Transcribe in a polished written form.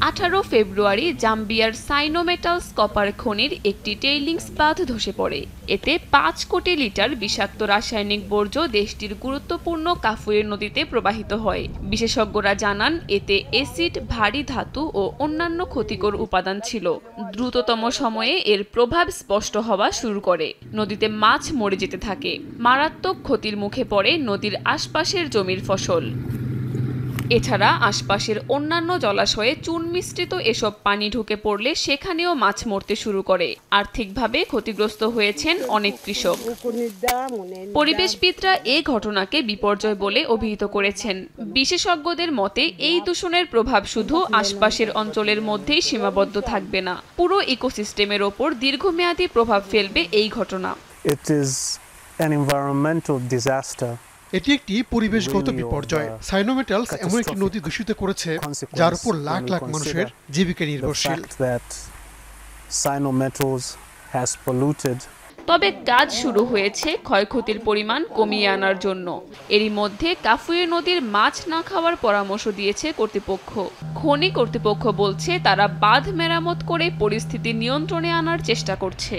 18 ফেব্রুয়ারি জাম্বিয়ার সাইনোমেটালস copper খনির একটি টেইলিংস বাঁধ ধসে পড়ে। এতে 5 কোটি লিটার বিষাক্ত রাসায়নিক বর্জ্য দেশটির গুরুত্বপূর্ণ কাফুয়ে নদীতে প্রবাহিত হয়। বিশেষজ্ঞরা জানান এতে অ্যাসিড, ভারী ধাতু ও অন্যান্য ক্ষতিকর উপাদান ছিল। দ্রুততম সময়ে এর প্রভাব স্পষ্ট হওয়া শুরু করে। নদীতে মাছ মরে যেতে থাকে। মারাত্মক ক্ষতির মুখে পড়ে নদীর আশপাশের জমির ফসল। এছাড়া আশপাশের অন্যান্য জলাশয়ে চুন মিশ্রিত এসব পানি ঢুকে পড়লে সেখানেও মাছ মরতে শুরু করে। আর্থিকভাবে ক্ষতিগ্রস্ত হয়েছেন অনেক কৃষক। পরিবেশবিদরা এই ঘটনাকে বিপর্যয় বলে অভিহিত করেছেন। বিশেষজ্ঞদের মতে এই দূষণের প্রভাব শুধু আশপাশের অঞ্চলের মধ্যেই সীমাবদ্ধ থাকবে না, পুরো ইকোসিস্টেমের ওপর দীর্ঘমেয়াদী প্রভাব ফেলবে এই ঘটনা। It is an environmental disaster. এটি একটি পরিবেশগত বিপর্যয়। সাইনোমেটালস এমন একটি নদী দূষিত করেছে যার উপর লাখ লাখ মানুষের জীবিকা নির্ভরশীল। তবে কাজ শুরু হয়েছে ক্ষয়ক্ষতির পরিমাণ কমিয়ে আনার জন্য। এরই মধ্যে কাফুয়ে নদীর মাছ না খাওয়ার পরামর্শ দিয়েছে কর্তৃপক্ষ। খনি কর্তৃপক্ষ বলছে তারা বাঁধ মেরামত করে পরিস্থিতি নিয়ন্ত্রণে আনার চেষ্টা করছে।